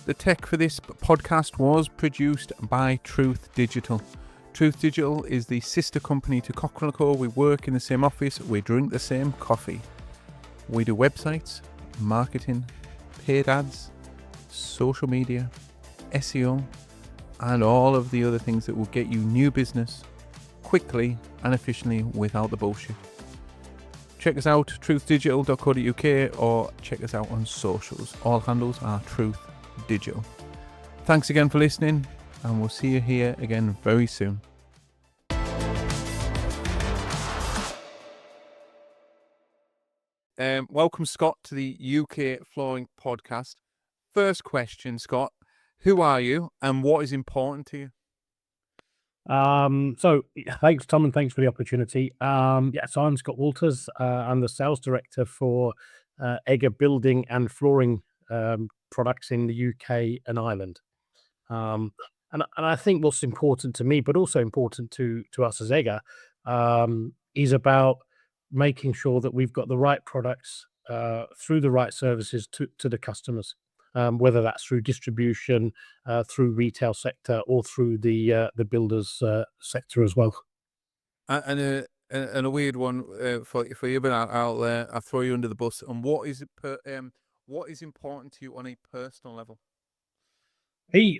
The tech for this podcast was produced by Truth Digital. Truth Digital is the sister company to Cochrane & Co. We work in the same office, we drink the same coffee. We do websites, marketing, paid ads, social media, SEO, and all of the other things that will get you new business quickly and efficiently without the bullshit. Check us out, truthdigital.co.uk, or check us out on socials. All handles are Truth Digital. Thanks again for listening, and we'll see you here again very soon. Welcome, Scott, to the UK Flooring Podcast. First question, Scott. Who are you and what is important to you? So thanks, Tom, and thanks for the opportunity. So I'm Scott Wolters. I'm the sales director for Egger Building and Flooring products in the UK and Ireland. And I think what's important to me, but also important to us as Egger, is about making sure that we've got the right products through the right services to the customers, whether that's through distribution, through retail sector, or through the builders sector as well. And a weird one for you, but I'll throw you under the bus. And what is important to you on a personal level?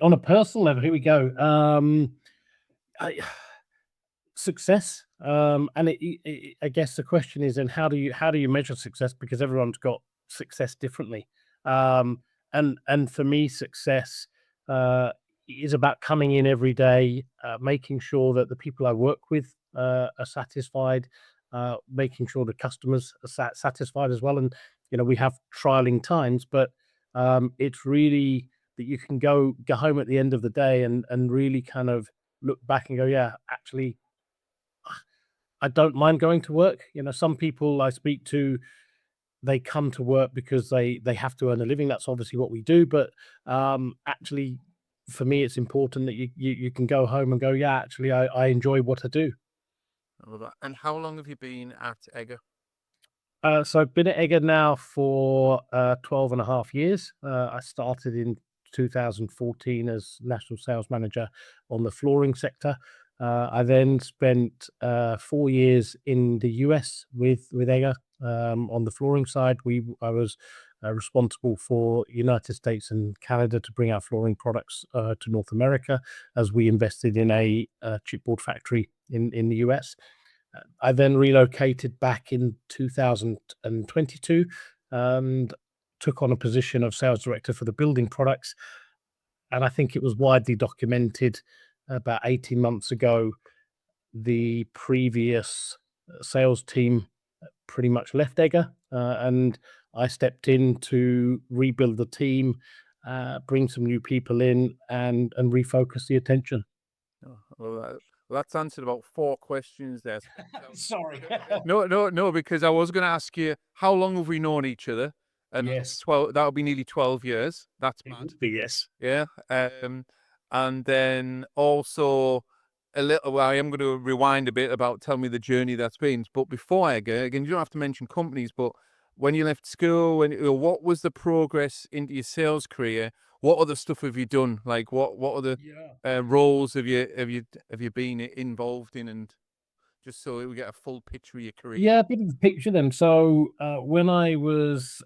On a personal level, here we go. Success, and I guess the question is, then how do you measure success? Because everyone's got success differently. And for me, success is about coming in every day, making sure that the people I work with are satisfied, making sure the customers are satisfied as well. And we have trialing times, but it's really that you can go home at the end of the day and really kind of look back and go, yeah, actually, I don't mind going to work. Some people I speak to, they come to work because they have to earn a living. That's obviously what we do. But actually, for me, it's important that you can go home and go, yeah, actually, I enjoy what I do. I love that. And how long have you been at Egger? So I've been at Egger now for 12 and a half years. I started in 2014 as National Sales Manager on the flooring sector. I then spent 4 years in the US with Egger on the flooring side. I was responsible for United States and Canada to bring our flooring products to North America as we invested in a chipboard factory in the US. I then relocated back in 2022 and took on a position of sales director for the building products. And I think it was widely documented about 18 months ago, the previous sales team pretty much left Egger, and I stepped in to rebuild the team, bring some new people in, and refocus the attention. Oh, well, that's answered about 4 questions there. Sorry. No, because I was going to ask you, how long have we known each other? And Yes. that'll be nearly 12 years. That's It mad. would be, yes. Yeah. And then also I am going to rewind a bit about tell me the journey that's been. But before Egger, again, you don't have to mention companies, but when you left school, what was the progress into your sales career? What other stuff have you done? Like what other roles have you been involved in? And just so we get a full picture of your career. Yeah, a bit of a picture then. So when I was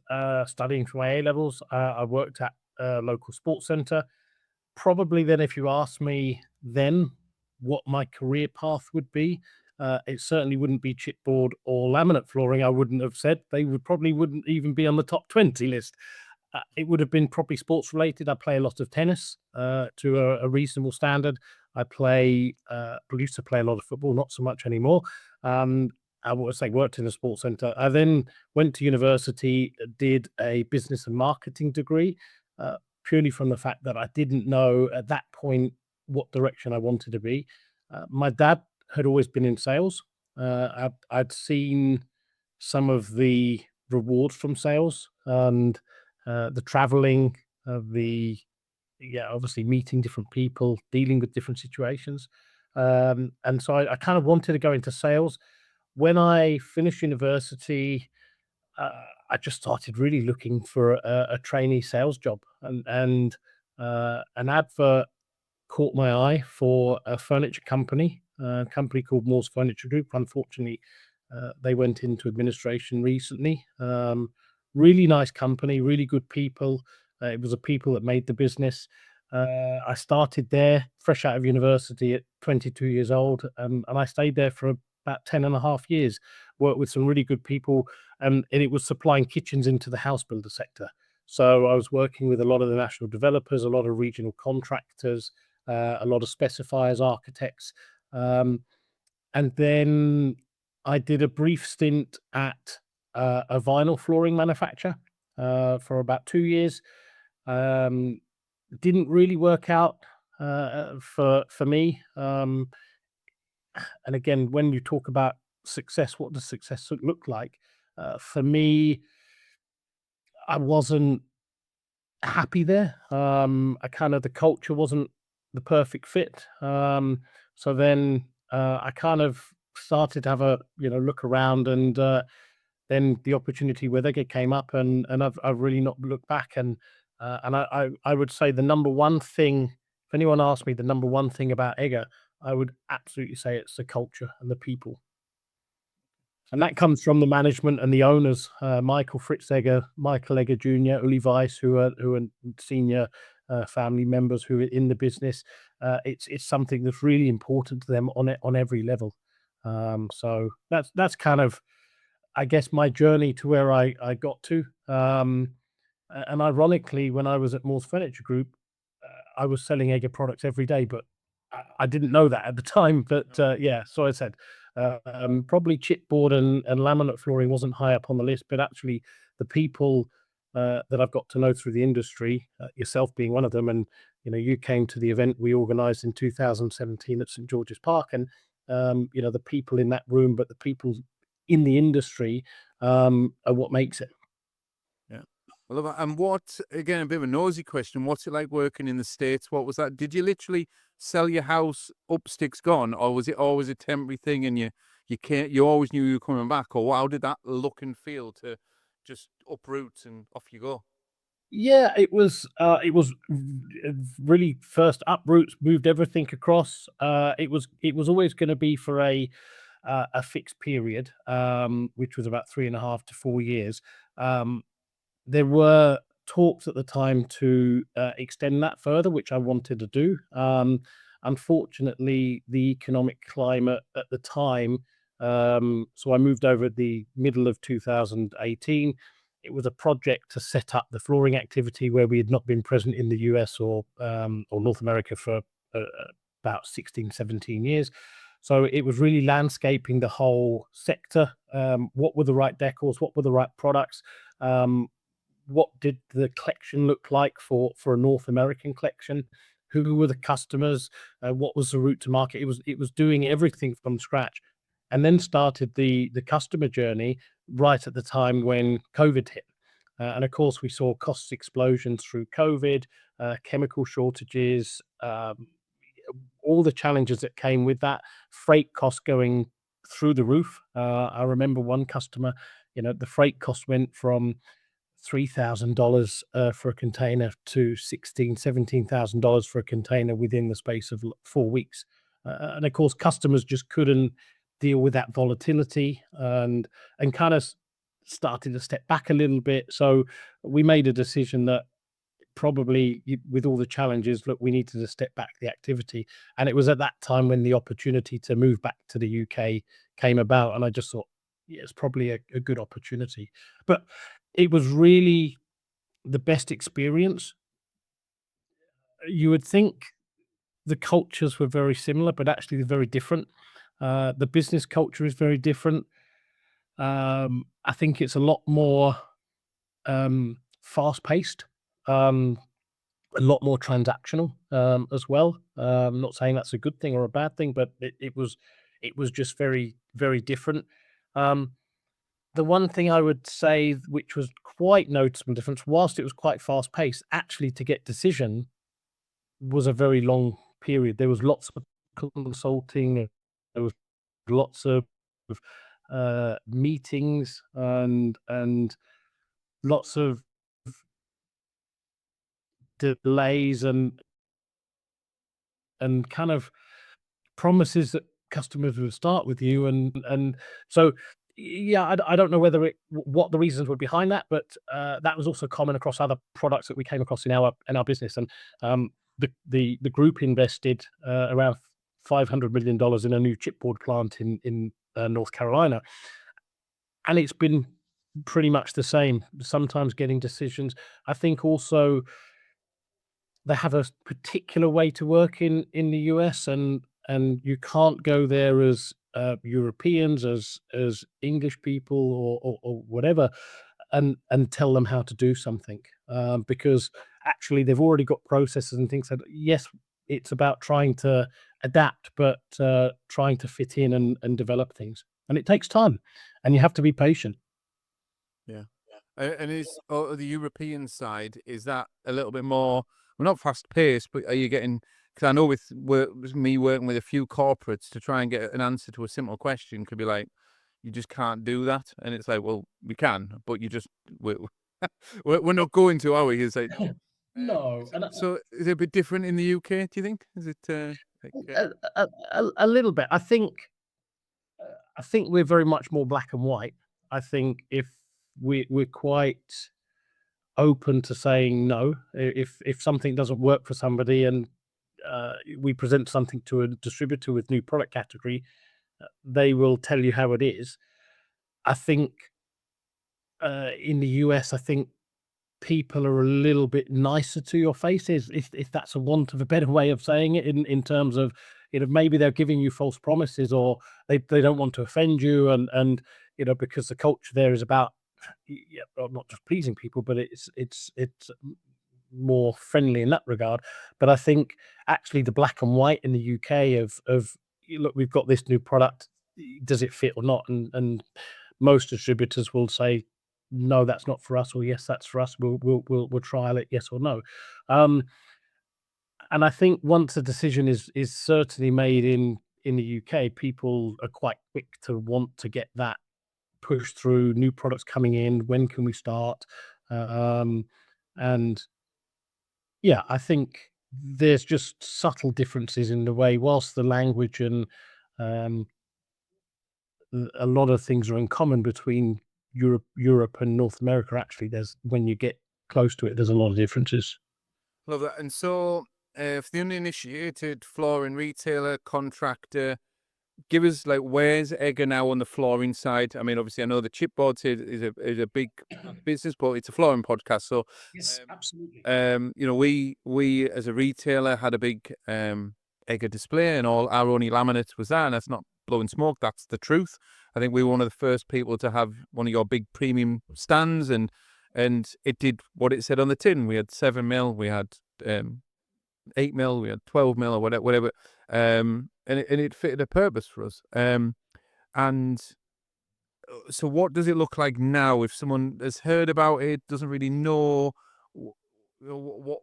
studying for my A levels, I worked at a local sports centre. Probably then, if you asked me then what my career path would be, it certainly wouldn't be chipboard or laminate flooring. I wouldn't have said. They wouldn't even be on the top 20 list. It would have been probably sports related. I play a lot of tennis to a reasonable standard. I used to play a lot of football, not so much anymore. I would say worked in a sports centre. I then went to university, did a business and marketing degree, purely from the fact that I didn't know at that point what direction I wanted to be. My dad had always been in sales. I'd seen some of the rewards from sales and the traveling, obviously meeting different people, dealing with different situations. And so I kind of wanted to go into sales. When I finished university, I just started really looking for a trainee sales job. And an advert caught my eye for a furniture company, a company called Moore's Furniture Group. Unfortunately, they went into administration recently. Really nice company, really good people. It was the people that made the business. I started there fresh out of university at 22 years old, and I stayed there for about 10 and a half years, worked with some really good people, and it was supplying kitchens into the house builder sector. So I was working with a lot of the national developers, a lot of regional contractors, a lot of specifiers, architects. Um, and then I did a brief stint at a vinyl flooring manufacturer for about 2 years. Um, didn't really work out for me. And again, when you talk about success, what does success look like? For me, I wasn't happy there. I kind of the culture wasn't the perfect fit. So then I kind of started to have a look around, and then the opportunity with Egger came up, and I've really not looked back. And I would say the number one thing, if anyone asked me the number one thing about Egger, I would absolutely say it's the culture and the people. And that comes from the management and the owners, Michael Fritz Egger, Michael Egger Jr., Uli Weiss, who are senior family members who are in the business. It's something that's really important to them on every level. So that's kind of, I guess, my journey to where I got to. And ironically, when I was at Moore's Furniture Group, I was selling Egger products every day, but I didn't know that at the time. But yeah, so I said probably chipboard and laminate flooring wasn't high up on the list, but actually the people that I've got to know through the industry, yourself being one of them, and you came to the event we organised in 2017 at St George's Park, and the people in that room, but the people in the industry are what makes it. Yeah. Well, and what, again, a bit of a nosy question. What's it like working in the States? What was that? Did you literally sell your house up, sticks gone, or was it always a temporary thing and you always knew you were coming back? Or how did that look and feel to just uproot and off you go? Yeah, it was really first uproots, moved everything across. It was always going to be for a fixed period, which was about 3.5 to 4 years. Um, there were talks at the time to extend that further, which I wanted to do. Unfortunately, the economic climate at the time, so I moved over at the middle of 2018. It was a project to set up the flooring activity where we had not been present in the US or North America for about 16, 17 years. So it was really landscaping the whole sector. What were the right decors? What were the right products? Um, what did the collection look like for a North American collection? Who were the customers? What was the route to market? It was doing everything from scratch, and then started the customer journey right at the time when COVID hit. And of course, we saw cost explosions through COVID, chemical shortages, all the challenges that came with that, freight costs going through the roof. I remember one customer, the freight cost went from $3,000 for a container to $17,000 for a container within the space of 4 weeks. And of course, customers just couldn't deal with that volatility, and kind of started to step back a little bit. So we made a decision that probably with all the challenges, look, we needed to step back the activity. And it was at that time when the opportunity to move back to the UK came about. And I just thought, yeah, it's probably a good opportunity. But it was really the best experience. You would think the cultures were very similar, but actually they're very different. The business culture is very different. I think it's a lot more fast paced, a lot more transactional as well. Not saying that's a good thing or a bad thing, but it was just very very different. Um, the one thing I would say which was quite noticeable difference, whilst it was quite fast paced, actually to get decision was a very long period. There was lots of consulting, there was lots of meetings, and lots of delays and kind of promises that customers will start with you, and so yeah, I don't know whether what the reasons were behind that, but that was also common across other products that we came across in our business. And um, the group invested around $500 million in a new chipboard plant in North Carolina, and it's been pretty much the same. Sometimes getting decisions. I think also they have a particular way to work in the US, and you can't go there as Europeans, as English people, or whatever, and tell them how to do something, because actually they've already got processes and things that, yes, it's about trying to adapt, but trying to fit in and develop things, and it takes time, and you have to be patient. Yeah. And is the European side, is that a little bit more, well, not fast paced, but are you getting? Because I know with me working with a few corporates to try and get an answer to a simple question could be like, you just can't do that, and it's like, well, we can, but you just we're not going to, are we? It's like, No, and so is it a bit different in the UK? Do you think? Is it like a little bit. I think we're very much more black and white. I think if we're quite open to saying no. If something doesn't work for somebody, and we present something to a distributor with new product category, they will tell you how it is. I think in the US, I think people are a little bit nicer to your faces, if that's a want of a better way of saying it, in terms of, maybe they're giving you false promises, or they don't want to offend you, and because the culture there is about, yeah, well, not just pleasing people, but it's more friendly in that regard. But I think actually the black and white in the UK of, look, we've got this new product, does it fit or not? And most distributors will say, no, that's not for us, or yes, that's for us. We'll trial it, yes or no. Um, and I think once a decision is certainly made in the UK, people are quite quick to want to get that pushed through. New products coming in. When can we start? Um, and yeah, I think there's just subtle differences in the way, whilst the language and um, a lot of things are in common between Europe and North America. Actually, there's when you get close to it, there's a lot of differences. love that? And so, for the uninitiated flooring retailer contractor, give us like, where's Egger now on the flooring side? I mean, obviously, I know the chipboards is a big business, but it's a flooring podcast. So, Yes, absolutely. we as a retailer had a big Egger display, and all our only laminates was that, and that's not blowing smoke. That's the truth. I think we were one of the first people to have one of your big premium stands, and it did what it said on the tin. We had 7 mil, we had 8 mil, we had 12 mil, or whatever. And it fitted a purpose for us. And so what does it look like now if someone has heard about it, doesn't really know what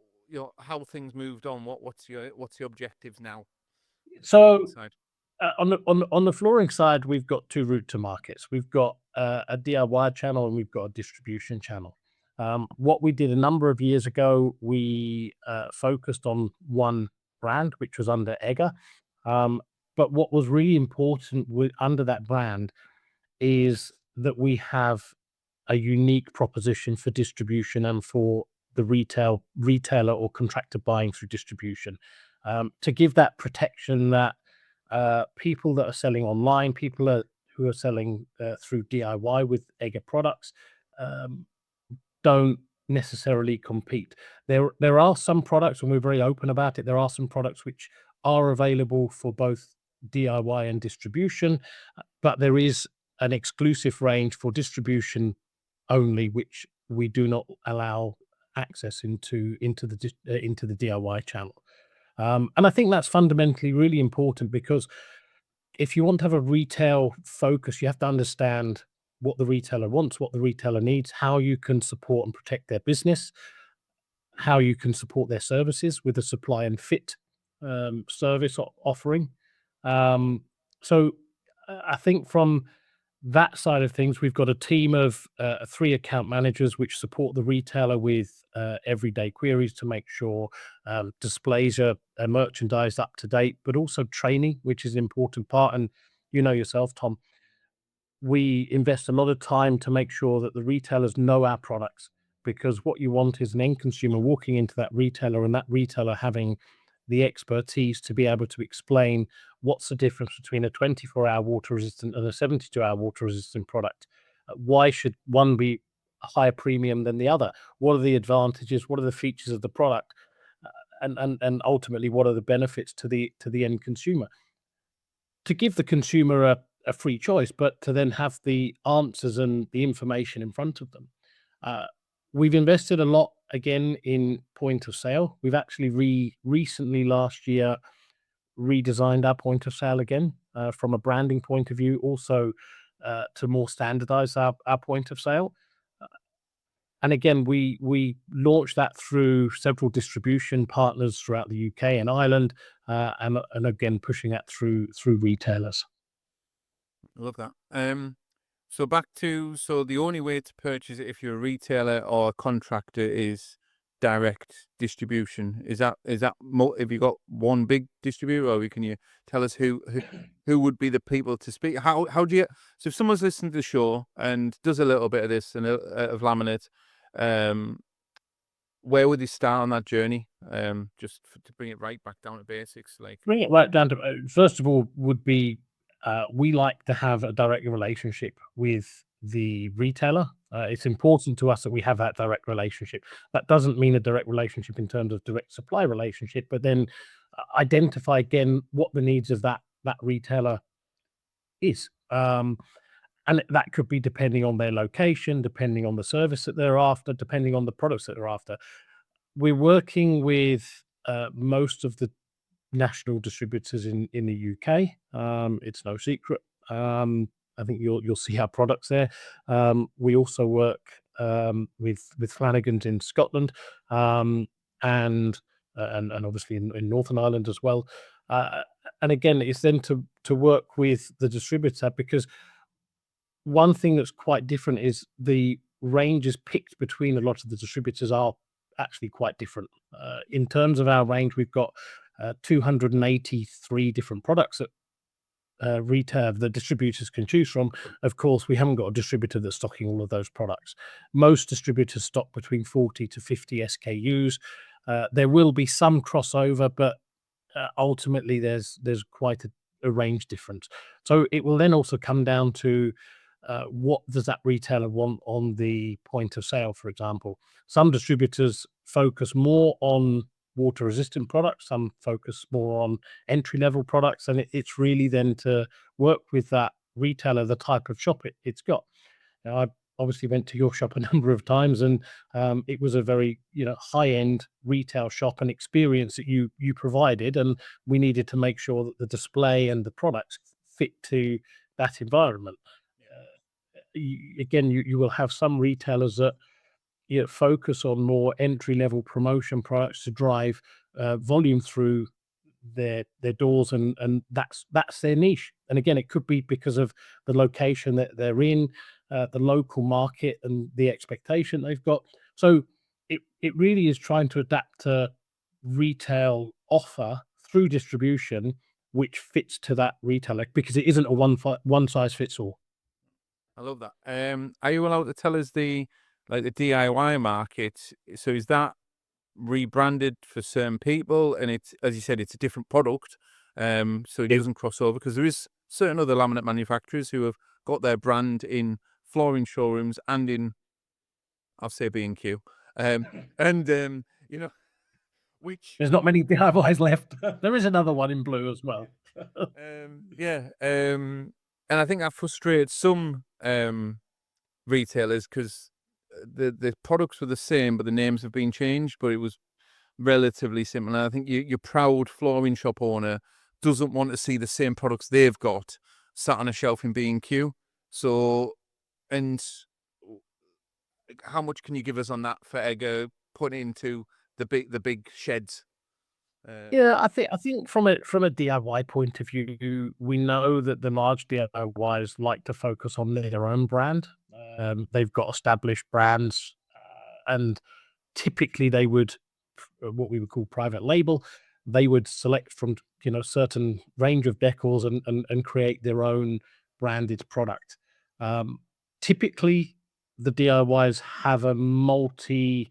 how things moved on? What's the objectives now? So Inside. on the flooring side, we've got two route to markets. We've got a DIY channel, and we've got a distribution channel. What we did a number of years ago, we focused on one brand, which was under Egger. Um, but what was really important under that brand is that we have a unique proposition for distribution and for the retailer or contractor buying through distribution, to give that protection that people that are selling online, who are selling through DIY with Egger products, um, don't necessarily compete. There are some products, and we're very open about it. There are some products which are available for both DIY and distribution, but there is an exclusive range for distribution only, which we do not allow access into the DIY channel. And I think that's fundamentally really important, because if you want to have a retail focus, you have to understand what the retailer wants, what the retailer needs, how you can support and protect their business, how you can support their services with a supply and fit service offering. Um, so I think from that side of things, we've got a team of 3 account managers which support the retailer with everyday queries to make sure displays are merchandised up to date, but also training, which is an important part. And you know yourself, Tom, we invest a lot of time to make sure that the retailers know our products, because what you want is an end consumer walking into that retailer and that retailer having the expertise to be able to explain what's the difference between a 24-hour water resistant and a 72-hour water resistant product. Why should one be a higher premium than the other? What are the advantages? What are the features of the product? And ultimately, what are the benefits to the end consumer? To give the consumer a free choice, but to then have the answers and the information in front of them. Uh, we've invested a lot again in point of sale. We've actually recently last year redesigned our point of sale again from a branding point of view, also to more standardize our point of sale. And again, we launched that through several distribution partners throughout the UK and Ireland, and again pushing that through retailers. I love that. So back to, so the only way to purchase it if you're a retailer or a contractor is direct distribution. Have you got one big distributor, or can you tell us who would be the people to speak? How do you, so if someone's listening to the show and does a little bit of this and of laminate, um, where would they start on that journey? To bring it right back down to basics, like. Bring it right down to first of all, would be we like to have a direct relationship with the retailer. It's important to us that we have that direct relationship. That doesn't mean a direct relationship in terms of direct supply relationship, but then identify again what the needs of that retailer is. And that could be depending on their location, depending on the service that they're after, depending on the products that they're after. We're working with most of the national distributors in the UK. It's no secret. I think you'll see our products there. We also work with Flanagan's in Scotland, and and obviously in Northern Ireland as well. Uh, and again, it's then to work with the distributor, because one thing that's quite different is the ranges picked between a lot of the distributors are actually quite different. In terms of our range, we've got 283 different products that retail the distributors can choose from. Of course, we haven't got a distributor that's stocking all of those products. Most distributors stock between 40 to 50 SKUs. There will be some crossover, but ultimately there's quite a range difference. So it will then also come down to what does that retailer want on the point of sale, for example. Some distributors focus more on water resistant products, some focus more on entry level products, and it's really then to work with that retailer, the type of shop it's got. Now, I obviously went to your shop a number of times, and it was a very high end retail shop and experience that you provided, and we needed to make sure that the display and the products fit to that environment. Again, you will have some retailers that focus on more entry level promotion products to drive volume through their doors, and that's their niche. And again, it could be because of the location that they're in, the local market, and the expectation they've got. So it really is trying to adapt to retail offer through distribution, which fits to that retailer, because it isn't a one size fits all. I love that. Are you allowed to tell us the DIY market? So is that rebranded for certain people, and it's, as you said, it's a different product, so it doesn't cross over, because there is certain other laminate manufacturers who have got their brand in flooring showrooms and in, I'll say, B&Q, and which There's not many DIYs left. There is another one in blue as well. yeah, and I think that frustrates some retailers, because the products were the same, but the names have been changed, but it was relatively similar. I think your proud flooring shop owner doesn't want to see the same products they've got sat on a shelf in B&Q. So, and how much can you give us on that for Egger put into the big sheds? Yeah, I think from a DIY point of view, we know that the large DIYs like to focus on their own brand. They've got established brands, and typically they would what we would call private label. They would select from certain range of decors and create their own branded product. Um, Typically, the DIYs have a multi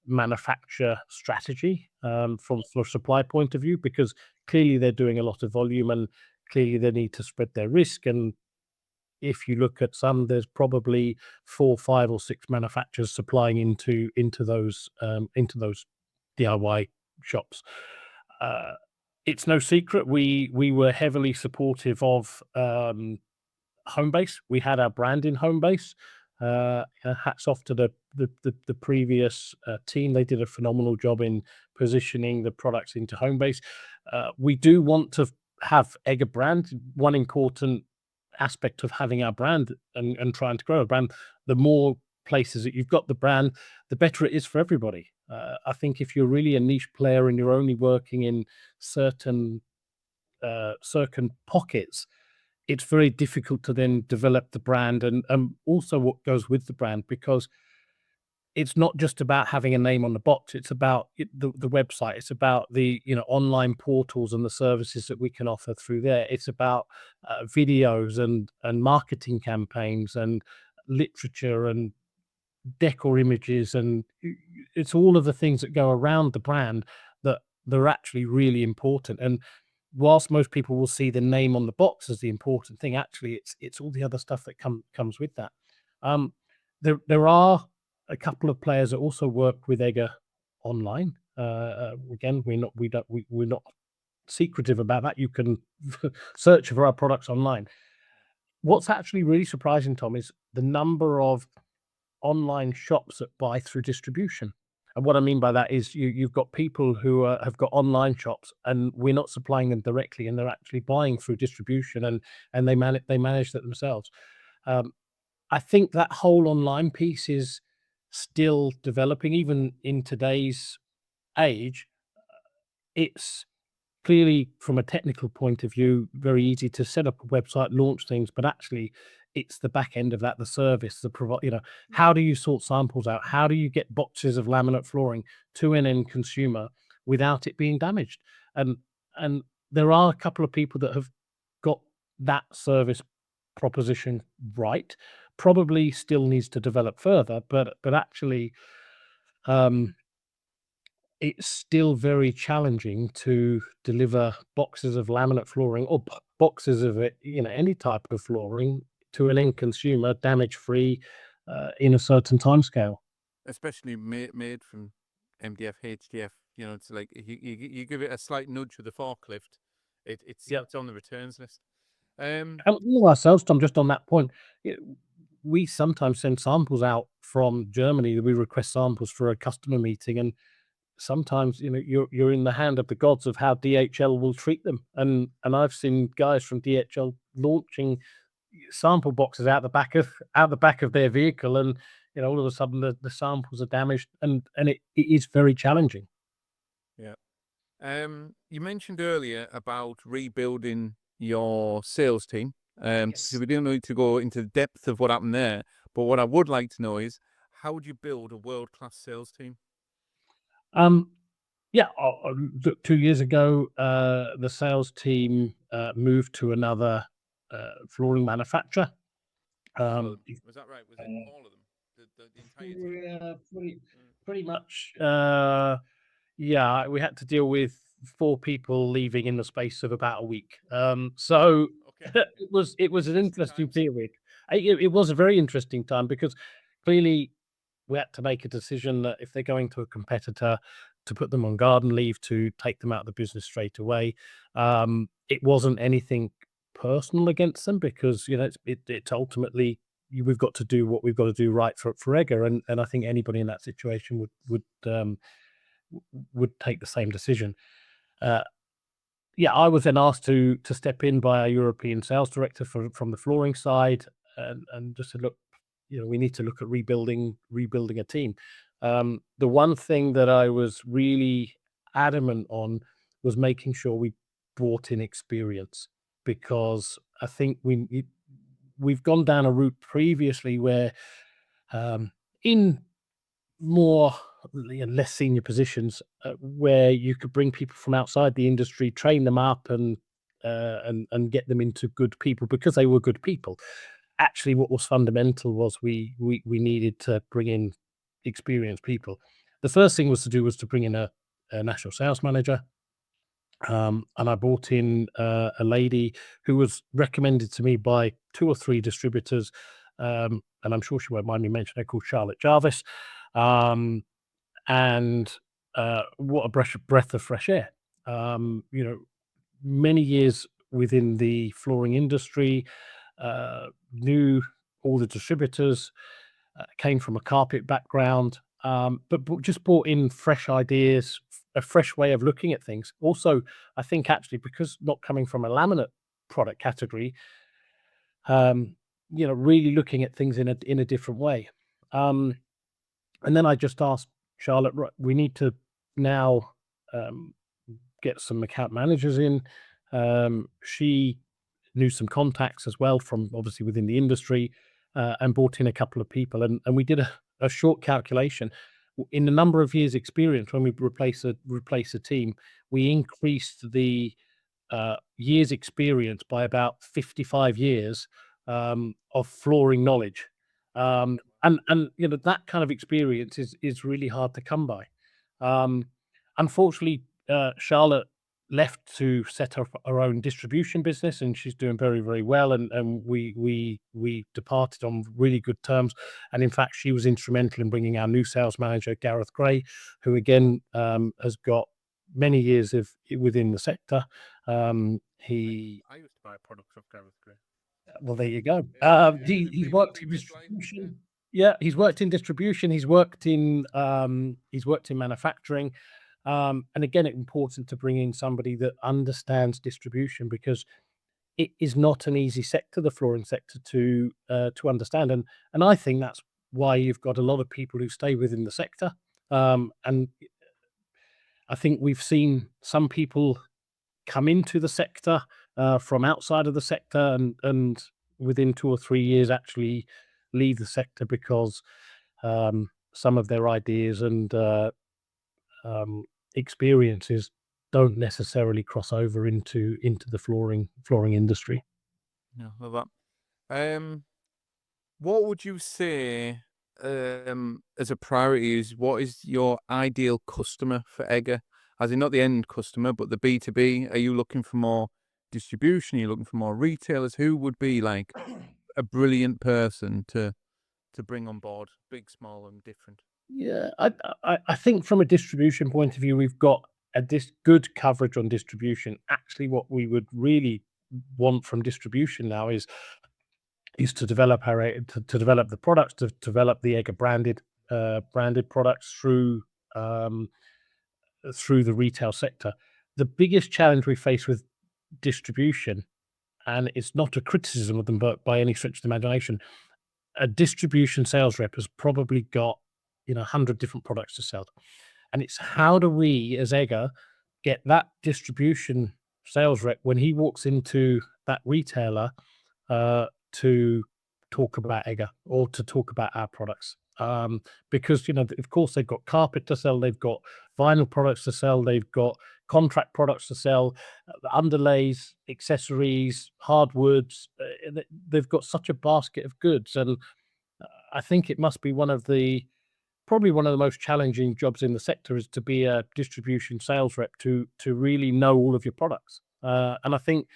manufacture strategy from a supply point of view, because clearly they're doing a lot of volume and clearly they need to spread their risk. And if you look at some, there's probably four, five, or six manufacturers supplying into those DIY shops. Uh, it's no secret we were heavily supportive of Homebase. We had our brand in Homebase. Hats off to the previous team. They did a phenomenal job in positioning the products into Homebase. We do want to have Egger brand. One important aspect of having our brand and trying to grow a brand, the more places that you've got the brand, the better it is for everybody. I think if you're really a niche player and you're only working in certain certain pockets, it's very difficult to then develop the brand and also what goes with the brand, because it's not just about having a name on the box. It's about the website. It's about the online portals and the services that we can offer through there. It's about videos and marketing campaigns and literature and decor images, and it's all of the things that go around the brand that they're actually really important. And whilst most people will see the name on the box as the important thing, actually it's all the other stuff that comes with that. Um, there are a couple of players that also work with Egger online. Again, we're not secretive about that. You can search for our products online. What's actually really surprising, Tom, is the number of online shops that buy through distribution. And what I mean by that is you've got people who have got online shops, and we're not supplying them directly, and they're actually buying through distribution, and they manage that themselves. Um, I think that whole online piece is still developing, even in today's age. It's clearly, from a technical point of view, very easy to set up a website, launch things, but actually it's the back end of that, the service, the provide, how do you sort samples out? How do you get boxes of laminate flooring to an end consumer without it being damaged? And and there are a couple of people that have got that service proposition right. Probably still needs to develop further, but actually, um, it's still very challenging to deliver boxes of laminate flooring or boxes of it, any type of flooring to an end consumer damage free in a certain timescale. Especially made from MDF, HDF. It's like you give it a slight nudge with the forklift, Yeah. it's on the returns list. Um, And all ourselves, Tom, just on that point, y- we sometimes send samples out from Germany. We request samples for a customer meeting, and sometimes you're in the hand of the gods of how DHL will treat them. And I've seen guys from DHL launching sample boxes out the back of their vehicle, and all of a sudden the samples are damaged, and it is very challenging. yeah. You mentioned earlier about rebuilding your sales team. So Yes. we didn't need to go into the depth of what happened there, but what I would like to know is how would you build a world-class sales team? Um, yeah, look, 2 years ago, the sales team moved to another flooring manufacturer. All of Um, them. Was that right? Was it uh, all of them? The entire team? yeah, Mm. pretty much. Yeah, we had to deal with four people leaving in the space of about a week. So Okay. it was an Interesting interesting times. period. It was a very interesting time, because clearly we had to make a decision that if they're going to a competitor, to put them on garden leave, to take them out of the business straight away. It wasn't anything personal against them, because it's ultimately we've got to do what we've got to do right for Egger, and I think anybody in that situation would take the same decision. Uh, yeah, I was then asked to step in by our European sales director from the flooring side, and just said, look, we need to look at rebuilding a team. The one thing that I was really adamant on was making sure we brought in experience, because I think we've gone down a route previously where, in more less senior positions, where you could bring people from outside the industry, train them up, and get them into good people because they were good people. Actually, what was fundamental was we needed to bring in experienced people. The first thing was to bring in a national sales manager. And I brought in a lady who was recommended to me by 2 or 3 distributors, and I'm sure she won't mind me mentioning her, called Charlotte Jarvis. Um, and what a breath of fresh air. You know, many years within the flooring industry, knew all the distributors, came from a carpet background, but just brought in fresh ideas, a fresh way of looking at things. Also, I think actually because not coming from a laminate product category, um, really looking at things in a different way. Um, and then I just asked Charlotte, right, we need to now um, get some account managers in. She knew some contacts as well from obviously within the industry, and brought in a couple of people. And we did a short calculation. In the number of years experience, when we replace a team, we increased the years experience by about 55 years of flooring knowledge. And that kind of experience is really hard to come by. Um, Unfortunately, Charlotte left to set up her own distribution business, and she's doing very, very well. And we departed on really good terms. And in fact, she was instrumental in bringing our new sales manager, Gareth Gray, who again has got many years of within the sector. He I used to buy products off Gareth Gray. Well, there you go. He's People worked in think it's like, distribution. Yeah, he's worked in distribution. He's worked in manufacturing. And again, it's important to bring in somebody that understands distribution, because it is not an easy sector, the flooring sector, to understand. And I think that's why you've got a lot of people who stay within the sector. And I think we've seen some people come into the sector from outside of the sector, and within 2 or 3 years actually leave the sector because some of their ideas and um, experiences don't necessarily cross over into the flooring industry. no, love that. What would you say, as a priority, is what is your ideal customer for Egger? As in not the end customer, but the B2B. Are you looking for more distribution? Are you looking for more retailers? Who would be like a brilliant person to bring on board, big, small, and different? Yeah, I think from a distribution point of view, we've got this good coverage on distribution. Actually, what we would really want from distribution now is to develop to develop the products, to develop the Egger branded products um, through the retail sector. The biggest challenge we face with distribution, and it's not a criticism of them, but by any stretch of the imagination, a distribution sales rep has probably got 100 different products to sell. And it's how do we, as Egger, get that distribution sales rep when he walks into that retailer to talk about Egger or to talk about our products. Because, of course, they've got carpet to sell, they've got vinyl products to sell, they've got contract products to sell, underlays, accessories, hardwoods. They've got such a basket of goods. And I think it must be probably one of the most challenging jobs in the sector, is to be a distribution sales rep, to really know all of your products. And I think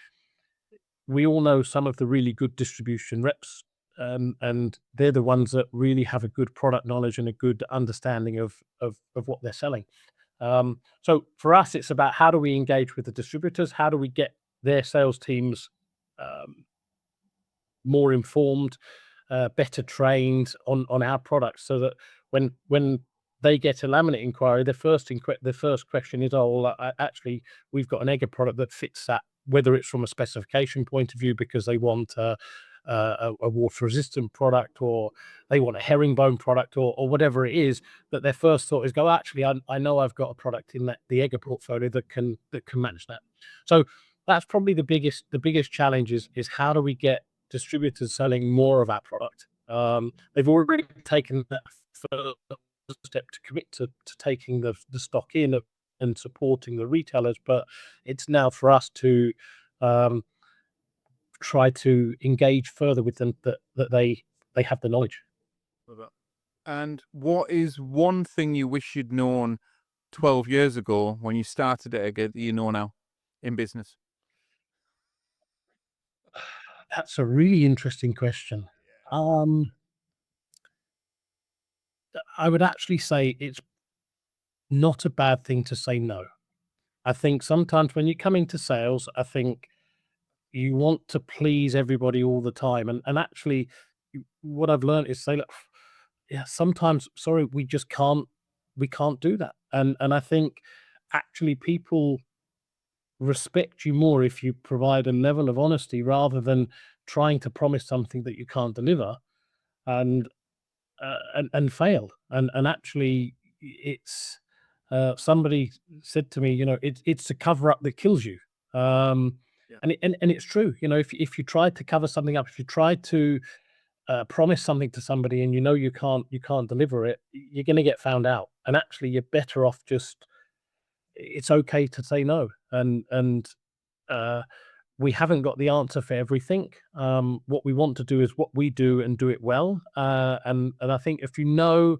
we all know some of the really good distribution reps, and they're the ones that really have a good product knowledge and a good understanding of what they're selling. So for us, it's about how do we engage with the distributors? How do we get their sales teams um, more informed, better trained on our products, so that when they get a laminate inquiry, the first question is, "Oh, well, actually, we've got an Egger product that fits that." Whether it's from a specification point of view, because they want a water resistant product, or they want a herringbone product, or whatever it is, that their first thought is go, actually, I know I've got a product in the Egger portfolio that can match that. So that's probably the biggest challenge is how do we get distributors selling more of our product? They've already taken that first step to commit to taking the stock in and supporting the retailers, but it's now for us to um, try to engage further with them, that they have the knowledge. Love that. And what is one thing you wish you'd known 12 years ago when you started it again that you know now in business? That's a really interesting question. Um, I would actually say it's not a bad thing to say no. I think sometimes when you come into sales, I think you want to please everybody all the time, and actually, what I've learned is say, look, yeah, sometimes, sorry, we can't do that, and I think actually people respect you more if you provide a level of honesty rather than trying to promise something that you can't deliver, and and fail. And actually, it's somebody said to me, it's the cover up that kills you. Um, Yeah. and it's true. If you try to cover something up, if you try to promise something to somebody and you can't deliver it, you're going to get found out. And actually, you're better off just. It's okay to say no. And uh, we haven't got the answer for everything. What we want to do is what we do and do it well. And I think if you know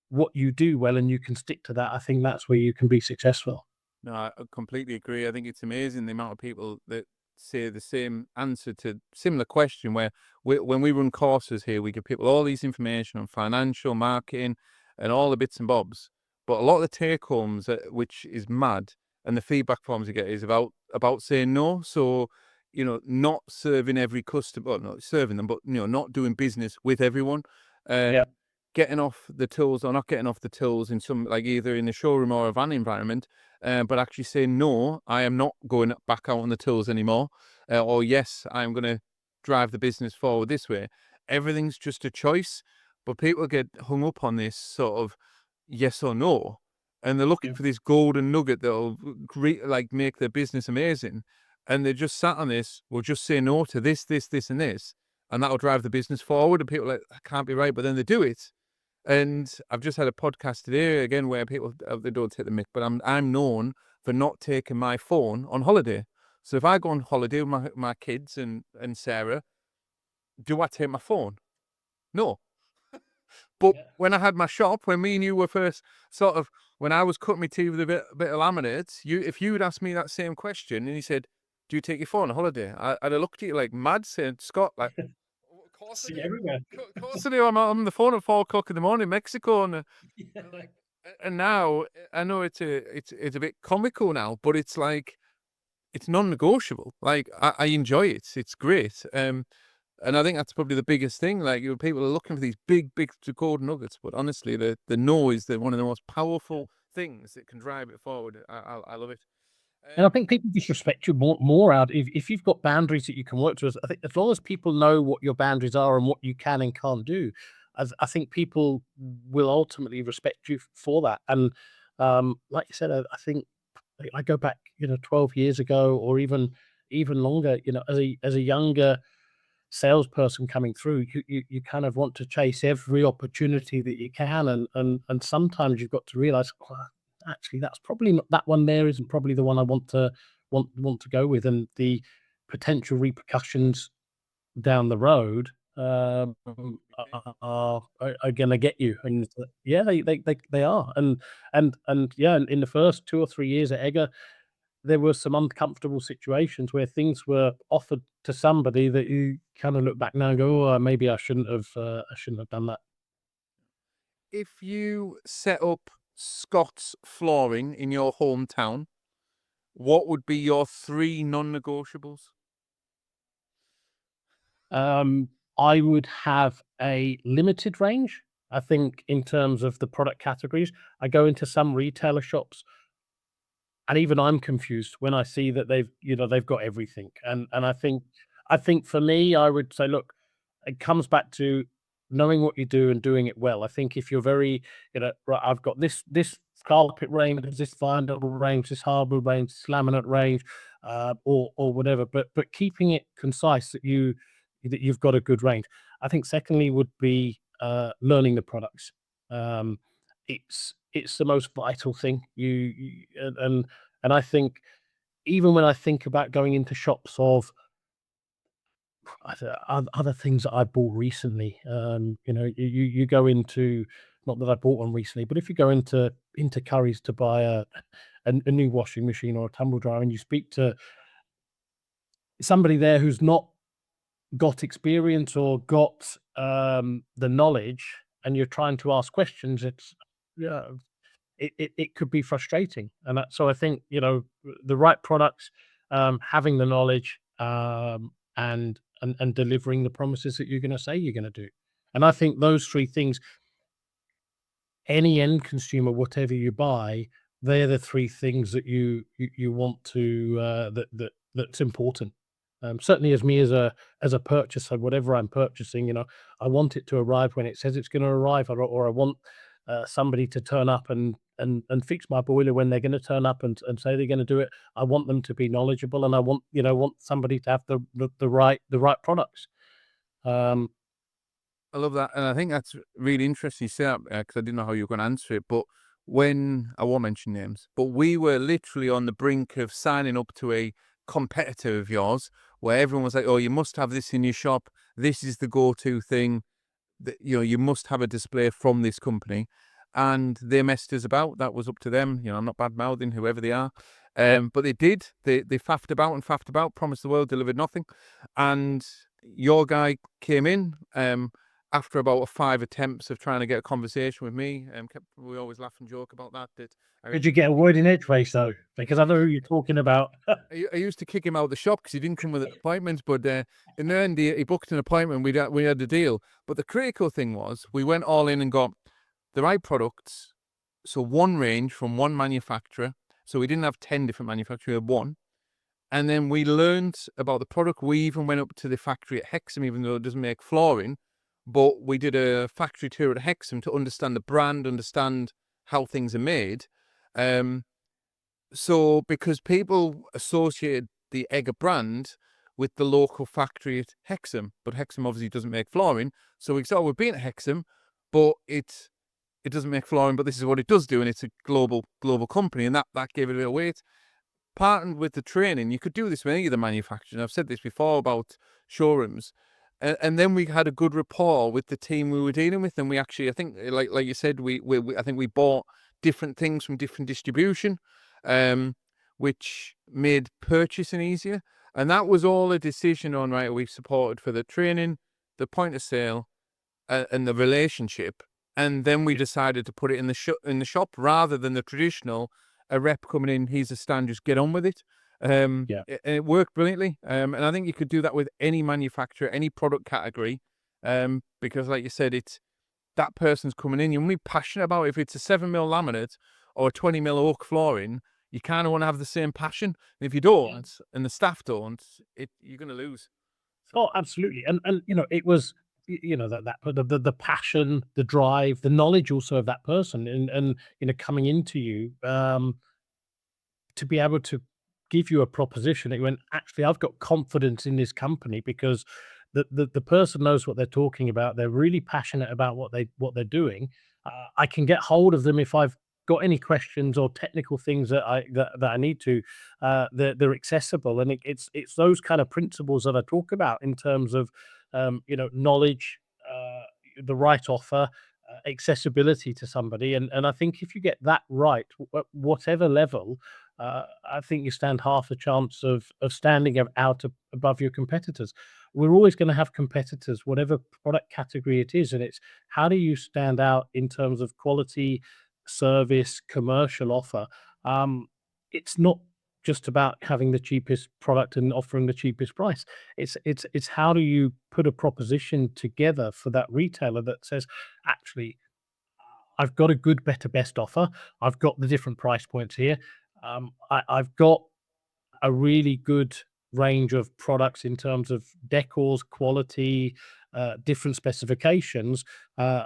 what you do well and you can stick to that, I think that's where you can be successful. No, I completely agree. I think it's amazing the amount of people that say the same answer to similar question. Where when we run courses here, we give people all these information on financial marketing and all the bits and bobs. But a lot of the take homes, which is mad, and the feedback forms you get is about saying no. So not serving every customer, well, not serving them, but not doing business with everyone. Uh, Yeah. Getting off the tools or not getting off the tools in some, like, either in the showroom or a van environment, but actually saying, no, I am not going back out on the tools anymore, or yes, I'm going to drive the business forward this way. Everything's just a choice, but people get hung up on this sort of yes or no, and they're looking Yeah. for this golden nugget that'll like make their business amazing, and they're just sat on this. Well, just say no to this, this, this, and this, and that'll drive the business forward. And people are like, that can't be right, but then they do it. And I've just had a podcast today again where people, they don't take the mick, but I'm known for not taking my phone on holiday. So if I go on holiday with my kids and Sarah, do I take my phone? No. But Yeah. when I had my shop, when me and you were first sort of, when I was cutting my teeth with a bit of laminate, if you'd asked me that same question and you said, "Do you take your phone on holiday?" I'd have looked at you like mad, saying, "Scott, like, of course I See do. everywhere. Of course I do. I'm on the phone at 4 o'clock in the morning, Mexico, and Yeah. like, and now I know it's a bit comical now, but it's like it's non-negotiable. Like I enjoy it. It's great. And I think that's probably the biggest thing. Like, people are looking for these big golden nuggets, but honestly, the no is one of the most powerful things that can drive it forward. I love it. And I think people disrespect you more out if you've got boundaries that you can work towards. I think as long as people know what your boundaries are and what you can and can't do, as I think people will ultimately respect you for that. And like you said, I think I go back, 12 years ago, or even longer. As a younger salesperson coming through, you kind of want to chase every opportunity that you can, and sometimes you've got to realize, well, actually, that's probably not, that one there isn't probably the one I want to go with, and the potential repercussions down the road are going to get you. And yeah, they are. And yeah, in the first 2 or 3 years at Egger, there were some uncomfortable situations where things were offered to somebody that you kind of look back now and go, "Oh, maybe I shouldn't have done that." If you set up Scott's Flooring in your hometown, what would be your three non-negotiables? Um, I would have a limited range. I think in terms of the product categories, I go into some retailer shops, and even I'm confused when I see that they've got everything. And I think for me, I would say, look, it comes back to knowing what you do and doing it well. I think if you're very, right, I've got this carpet range, this vinyl range, this hardwood range, this laminate range, or whatever, but keeping it concise that you've got a good range. I think secondly would be learning the products. Um, it's the most vital thing. And I think even when I think about going into shops of other things that I bought recently, you go into, not that I bought one recently, but if you go into Currys to buy a new washing machine or a tumble dryer, and you speak to somebody there who's not got experience or got the knowledge, and you're trying to ask questions, yeah, it could be frustrating. So I think, the right products, having the knowledge, and delivering the promises that you're going to say you're going to do. And I think those three things, any end consumer, whatever you buy, they're the three things that you want to, that's important. Certainly, as a purchaser, whatever I'm purchasing, I want it to arrive when it says it's going to arrive, or I want somebody to turn up and fix my boiler when they're going to turn up and say they're going to do it. I want them to be knowledgeable, and I want somebody to have the right products. Um, I love that, and I think that's really interesting you say that, because I didn't know how you were going to answer it. But when I won't mention names, but we were literally on the brink of signing up to a competitor of yours, where everyone was like, "Oh, you must have this in your shop. This is the go-to thing. That you must have a display from this company." And they messed us about. That was up to them. I'm not bad mouthing whoever they are, but they did. They faffed about and faffed about, promised the world, delivered nothing. And your guy came in. After about 5 attempts of trying to get a conversation with me, we always laugh and joke about that. did you get a word in edgeways though? Because I know who you're talking about. I used to kick him out of the shop because he didn't come with an appointment. But in the end, he booked an appointment. We had the deal. But the critical thing was we went all in and got the right products. So one range from one manufacturer. So we didn't have 10 different manufacturers, we had one. And then we learned about the product. We even went up to the factory at Hexham, even though it doesn't make flooring. But we did a factory tour at Hexham to understand the brand, understand how things are made. So because people associate the Egger brand with the local factory at Hexham, but Hexham obviously doesn't make flooring. So we thought we've been at Hexham, but it doesn't make flooring, but this is what it does do, and it's a global company, and that gave it a bit of weight. Partnered with the training, you could do this with any of the manufacturers. I've said this before about showrooms. And then we had a good rapport with the team we were dealing with, and we actually, I think, like you said, we I think we bought different things from different distribution, which made purchasing easier. And that was all a decision on, right, we supported for the training, the point of sale, and the relationship. And then we decided to put it in the shop rather than the traditional, a rep coming in, here's a stand, just get on with it. Yeah. It worked brilliantly. And I think you could do that with any manufacturer, any product category, because like you said, it's that person's coming in. You're really passionate about it. If it's a 7mm laminate or a 20mm oak flooring, you kind of want to have the same passion. And if you don't, and the staff don't, you're going to lose. Oh, absolutely. And it was, the passion, the drive, the knowledge also of that person, and coming into you, to be able to give you a proposition. It went, actually, I've got confidence in this company because the person knows what they're talking about. They're really passionate about what they're doing. I can get hold of them if I've got any questions or technical things that I need to. They're accessible, and it's those kind of principles that I talk about in terms of knowledge, the right offer, accessibility to somebody, and I think if you get that right, whatever level, I think you stand half the chance of standing out above your competitors. We're always going to have competitors, whatever product category it is, and it's how do you stand out in terms of quality, service, commercial offer. It's not just about having the cheapest product and offering the cheapest price. It's how do you put a proposition together for that retailer that says, actually, I've got a good, better, best offer. I've got the different price points here. I've got a really good range of products in terms of decors, quality, different specifications. Do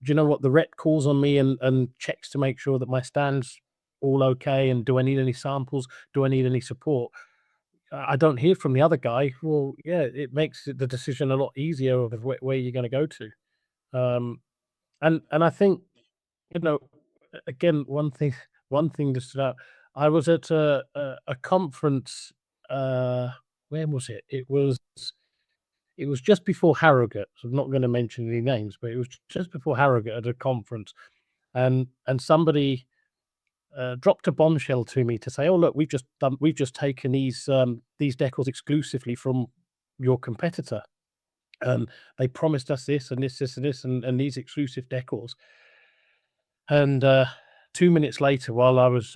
you know what? The rep calls on me and checks to make sure that my stand's all okay, and do I need any samples? Do I need any support? I don't hear from the other guy. Well, yeah, it makes the decision a lot easier of where you're gonna go to. Um, and I think, you know, again, one thing that stood out, I was at a conference, uh, when was it? It was just before Harrogate, so I'm not gonna mention any names, but it was just before Harrogate at a conference, and somebody, dropped a bombshell to me to say, "Oh, look, we've just taken these decals exclusively from your competitor, and they promised us this and this, this, and this, and these exclusive decals." And 2 minutes later, while I was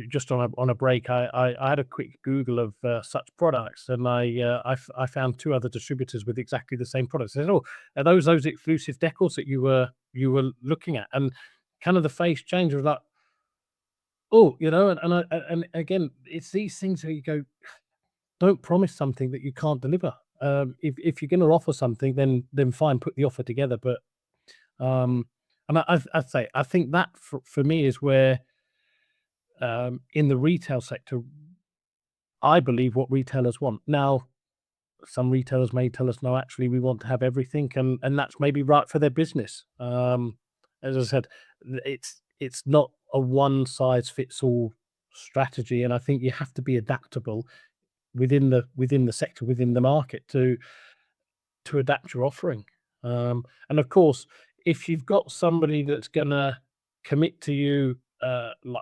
just on a break, I had a quick Google of such products, and I found two other distributors with exactly the same products. I said, "Oh, are those exclusive decals that you were looking at?" And kind of the face change was like, "Oh," and again, it's these things where you go, don't promise something that you can't deliver. If you're going to offer something, then fine, put the offer together. But um, and I'd say I think that for me is where, in the retail sector, I believe what retailers want. Now, some retailers may tell us, no, actually, we want to have everything, and that's maybe right for their business. As I said, it's not a one size fits all strategy, and I think you have to be adaptable within the sector, within the market to adapt your offering. And of course, if you've got somebody that's gonna commit to you,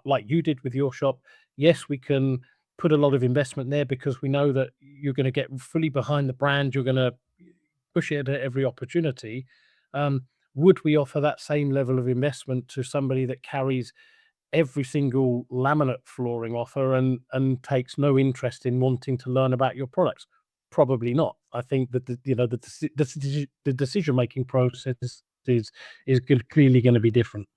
like you did with your shop, yes, we can put a lot of investment there because we know that you're gonna get fully behind the brand, you're gonna push it at every opportunity. Would we offer that same level of investment to somebody that carries every single laminate flooring offer and takes no interest in wanting to learn about your products? Probably not. I think that the decision making process is clearly going to be different.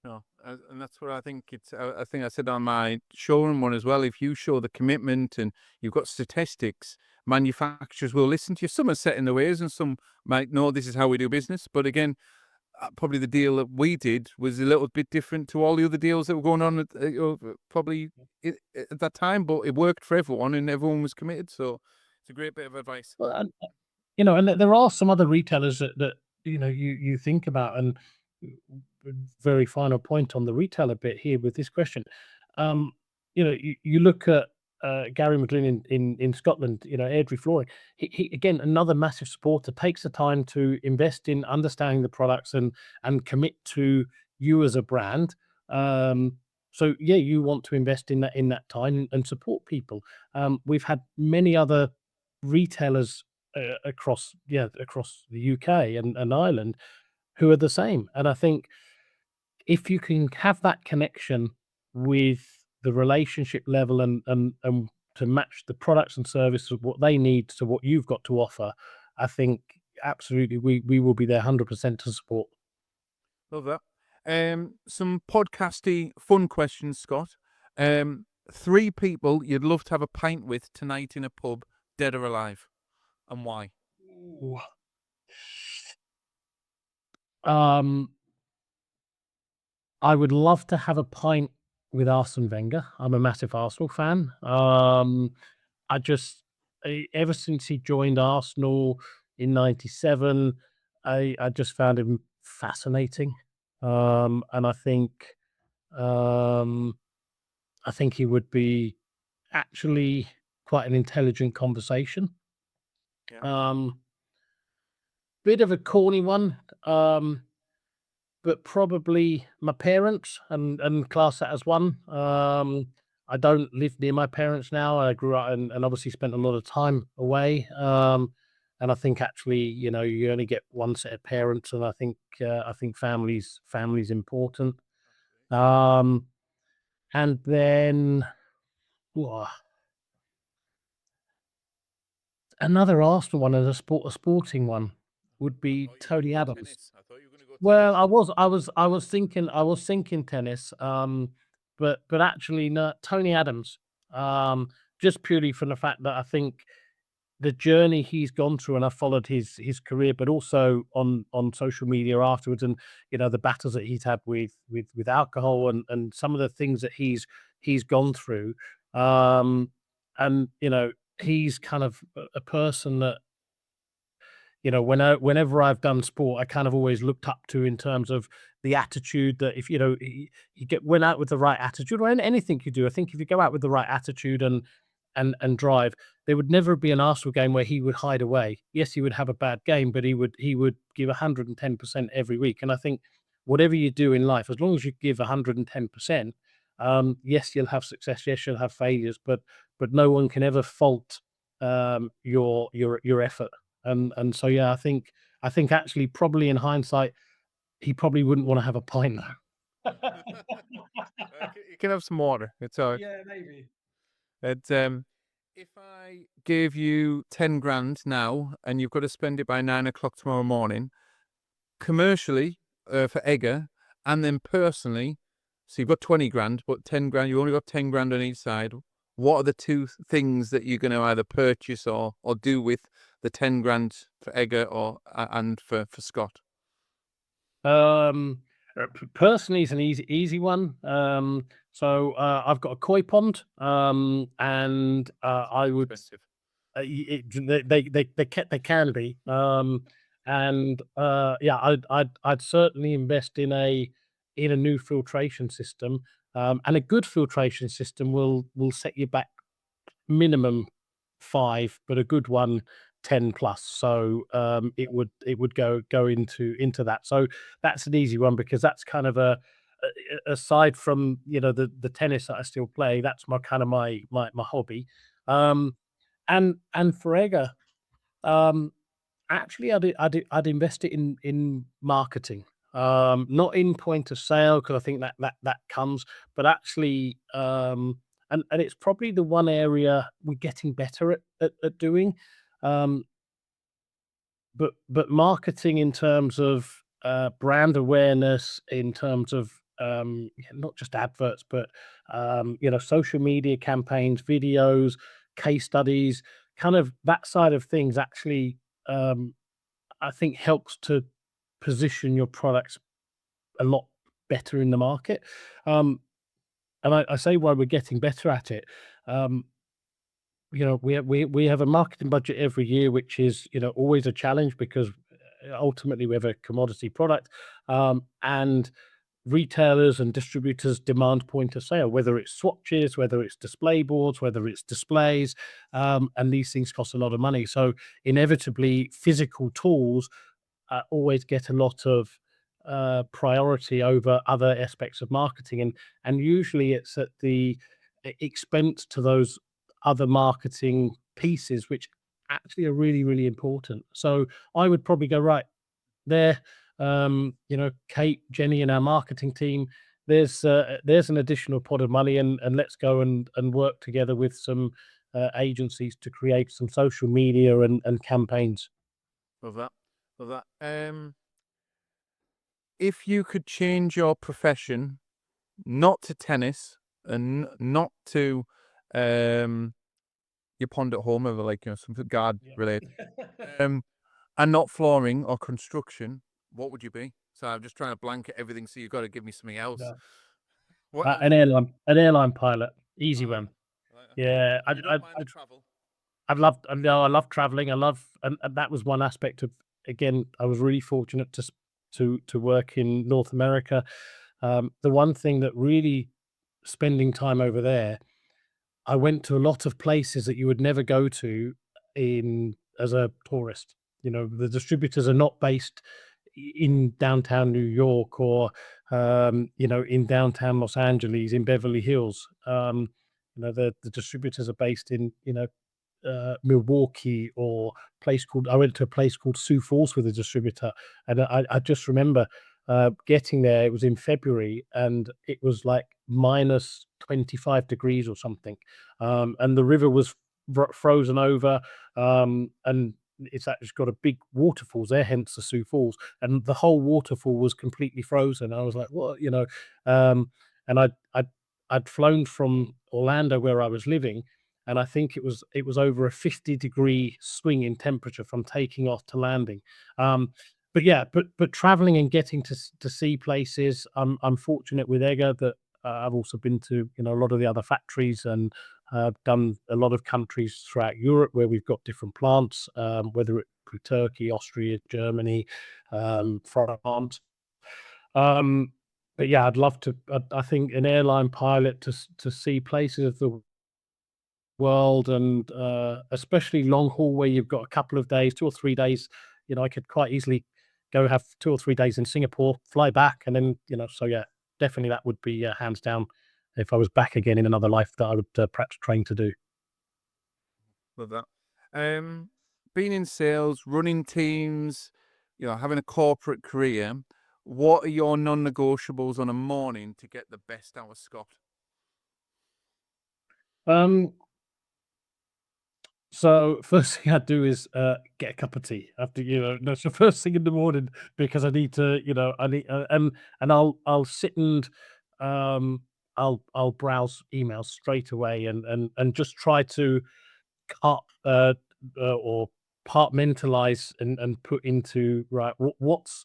No, and that's what I think it's. I think I said on my showroom one as well. If you show the commitment and you've got statistics, manufacturers will listen to you. Some are set in their ways, and some might know this is how we do business. But again, probably the deal that we did was a little bit different to all the other deals that were going on probably at that time. But it worked for everyone, and everyone was committed. So it's a great bit of advice. Well, and there are some other retailers that you think about, and very final point on the retailer bit here with this question. Um, you look at Gary McGlynn in Scotland, Airdrie Flooring. He again, another massive supporter, takes the time to invest in understanding the products and commit to you as a brand. Um, so yeah, you want to invest in that time and support people. We've had many other retailers across the UK and Ireland who are the same. And I think if you can have that connection with the relationship level and to match the products and services of what they need to what you've got to offer, I think absolutely we will be there 100% to support. Love that. Some podcasty fun questions, Scott. Three people you'd love to have a pint with tonight in a pub, dead or alive, and why? Ooh. Um, I would love to have a pint with Arsene Wenger. I'm a massive Arsenal fan. I just ever since he joined Arsenal in '97, I just found him fascinating. And um, I think he would be actually quite an intelligent conversation. Yeah. Um, Bit of a corny one. But probably my parents and class that as one. I don't live near my parents now. I grew up and obviously spent a lot of time away. And I think actually, you only get one set of parents, and I think family's important. Um, and then whoa, another Arsenal one, as a sporting one, would I be thought you were going to Tony go Adams. tennis. I thought you were going to go Well, tennis. I was thinking tennis, but actually no, Tony Adams, just purely from the fact that I think the journey he's gone through, and I've followed his career, but also on social media afterwards, and the battles that he's had with alcohol, and some of the things that he's gone through. Um, and he's kind of a person that whenever I've done sport, I kind of always looked up to in terms of the attitude that if you went out with the right attitude, or anything you do, I think if you go out with the right attitude and drive, there would never be an Arsenal game where he would hide away. Yes, he would have a bad game, but he would give 110% every week. And I think whatever you do in life, as long as you give 110%, yes, you'll have success, yes, you'll have failures, but no one can ever fault your effort. And so yeah, I think actually probably in hindsight, he probably wouldn't want to have a pint now. You can have some water. It's all right. Yeah, maybe. It's, if I gave you 10 grand now and you've got to spend it by 9 o'clock tomorrow morning, commercially for Egger, and then personally, so you've got 20 grand, but 10 grand, you only got 10 grand on each side. What are the two things that you're going to either purchase or do with the 10 grand for Egger and for Scott? Um, Personally, it's an easy one. So I've got a koi pond, and I would Expensive. they can be, and yeah, I'd certainly invest in a new filtration system, and a good filtration system will set you back minimum 5, but a good one 10 plus. So it would go into that. So that's an easy one because that's kind of aside from the tennis that I still play, that's my kind of my hobby. Um, and for Egger, um, actually, I'd invest it in marketing, not in point of sale because I think that comes, but actually, and it's probably the one area we're getting better at doing. Um, but marketing in terms of brand awareness, in terms of yeah, not just adverts, but social media campaigns, videos, case studies, kind of that side of things actually. I think helps to position your products a lot better in the market. And I say why we're getting better at it. Um, we have a marketing budget every year, which is always a challenge because ultimately we have a commodity product, and retailers and distributors demand point of sale, whether it's swatches, whether it's display boards, whether it's displays, and these things cost a lot of money. So inevitably, physical tools always get a lot of priority over other aspects of marketing, and usually it's at the expense to those other marketing pieces, which actually are really really important. So I would probably go right there. Kate, Jenny, and our marketing team. There's an additional pot of money, and let's go and work together with some agencies to create some social media and campaigns. Love that. Love that. If you could change your profession, not to tennis and not to um, your pond at home, or like something guard Yeah. related, um, and not flooring or construction, what would you be? So I'm just trying to blanket everything. So you've got to give me something else. Yeah. What else? An airline pilot, easy All right. one. Right. Okay. Yeah, You don't mind the travel. I love traveling. I love, and that was one aspect of. Again, I was really fortunate to work in North America. The one thing that really spending time over there, I went to a lot of places that you would never go to in as a tourist. The distributors are not based in downtown New York or in downtown Los Angeles, in Beverly Hills. The distributors are based in Milwaukee, or I went to a place called Sioux Falls with a distributor, and I just remember getting there. It was in February, and it was like minus 25 degrees or something, and the river was frozen over, and it's actually got a big waterfalls there, hence the Sioux Falls, and the whole waterfall was completely frozen. I was like, what, um, and I'd flown from Orlando where I was living, and I think it was over a 50-degree swing in temperature from taking off to landing. Um, but yeah, but traveling and getting to see places. I'm fortunate with Egger that I've also been to a lot of the other factories, and done a lot of countries throughout Europe where we've got different plants, whether it be Turkey, Austria, Germany, France. Um, but yeah, I'd love to. I think an airline pilot to see places of the world, and especially long haul where you've got a couple of days, 2 or 3 days. I could quite easily go have 2 or 3 days in Singapore, fly back, and then So yeah, definitely that would be hands down if I was back again in another life that I would perhaps train to do. Love that. Being in sales, running teams, having a corporate career, what are your non-negotiables on a morning to get the best out of Scott? Um, So first thing I do is get a cup of tea after that's the first thing in the morning, because I need to I need and I'll sit and um I'll browse emails straight away, and just try to cut or compartmentalize, and put into, right, what's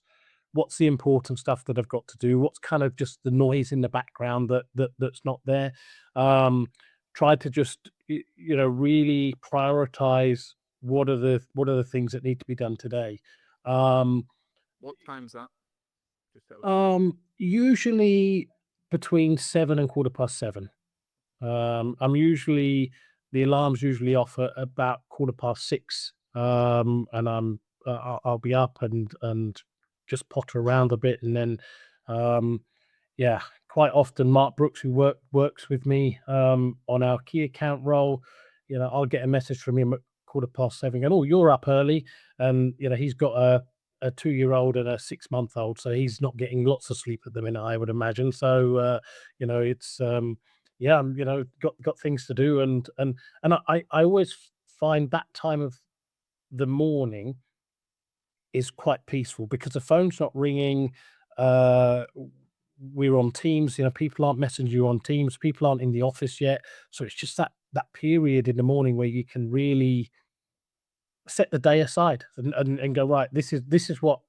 the important stuff that I've got to do, what's kind of just the noise in the background that's not there. um Try to just really prioritize what are the things that need to be done today. um What time's that? Just out of interest. Usually between 7 and 7:15. I'm usually The alarm's usually off at about 6:15, and I'll be up and just potter around a bit, and then, um, yeah, quite often Mark Brooks, who works with me on our key account role, I'll get a message from him at 7:15 going, "Oh, you're up early," and he's got a 2-year-old and a 6-month-old, so he's not getting lots of sleep at the minute, I would imagine. So, it's yeah, got things to do, and I always find that time of the morning is quite peaceful because the phone's not ringing. Uh, we're on Teams. People aren't messaging you on Teams. People aren't in the office yet, so it's just that period in the morning where you can really set the day aside, and go, right. This is what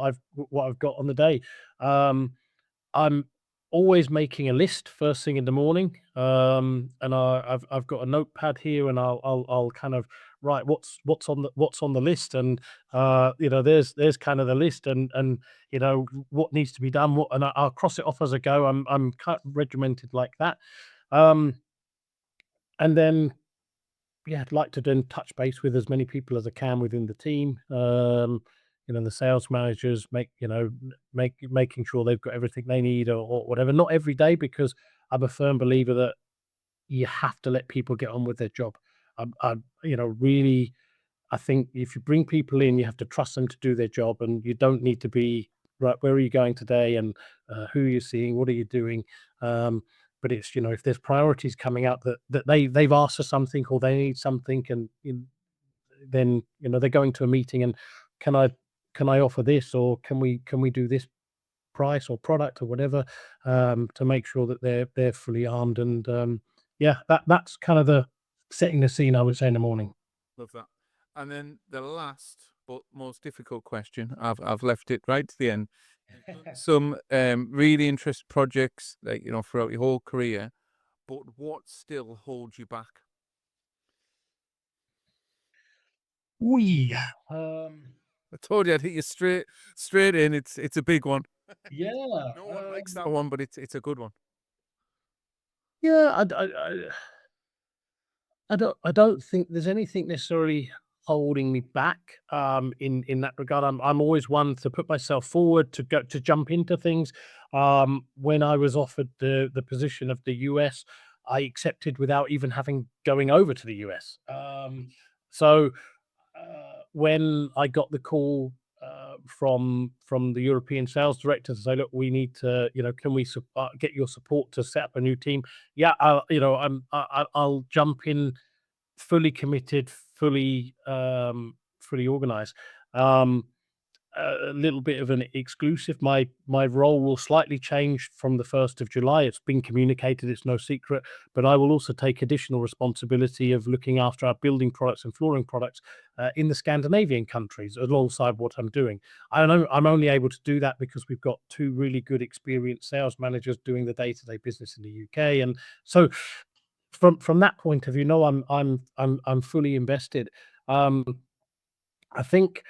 I've got on the day. Um, I'm always making a list first thing in the morning, and I've got a notepad here, and I'll kind of write what's on the list, and there's kind of the list, and what needs to be done, and I'll cross it off as I go. I'm kind of regimented like that, um, and then yeah, I'd like to then touch base with as many people as I can within the team. The sales managers, making sure they've got everything they need, or whatever. Not every day, because I'm a firm believer that you have to let people get on with their job. Really, I think if you bring people in, you have to trust them to do their job, and you don't need to be, right. Where are you going today, and who are you seeing? What are you doing? But it's, if there's priorities coming out that they've asked for something, or they need something, and then they're going to a meeting, and can I can I offer this, or can we do this price or product or whatever, to make sure that they're fully armed, and yeah, that's kind of the setting the scene, I would say, in the morning. Love that. And then the last but most difficult question, I've left it right to the end. You've done some really interesting projects, like throughout your whole career, but what still holds you back? We, um, I told you I'd hit you straight in. It's a big one. yeah, No one likes that one, but it's a good one. yeah. I don't think there's anything necessarily holding me back, in that regard. I'm always one to put myself forward, to jump into things. When I was offered the position of the US, I accepted without even having going over to the US. So when I got the call from the European sales director to say, "Look, we need to, can we get your support to set up a new team?" Yeah, I'll jump in, fully committed, fully organized. Um, a little bit of an exclusive. My role will slightly change from the 1st of July. It's been communicated, it's no secret, but I will also take additional responsibility of looking after our building products and flooring products in the Scandinavian countries alongside what I'm doing. I know I'm only able to do that because we've got two really good experienced sales managers doing the day-to-day business in the UK. And so from that point of view, no, I'm fully invested. Um, I think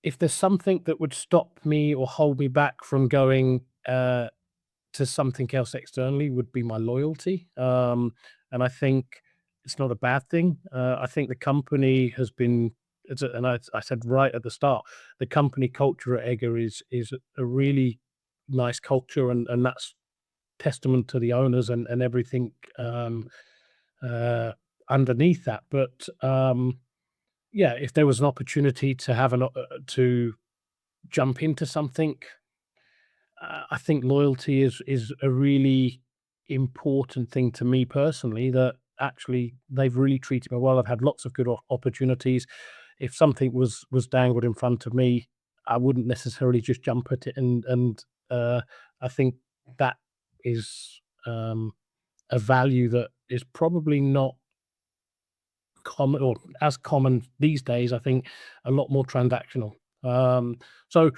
if there's something that would stop me or hold me back from going to something else externally, would be my loyalty. And I think it's not a bad thing. I think the company has been, and I said right at the start, the company culture at Egger is a really nice culture, and that's testament to the owners and everything uh, underneath that. But yeah, if there was an opportunity to have to jump into something, I think loyalty is a really important thing to me personally. That actually they've really treated me well. I've had lots of good opportunities. If something was dangled in front of me, I wouldn't necessarily just jump at it. And I think that is a value that is probably not common, or as common these days. I think a lot more transactional. So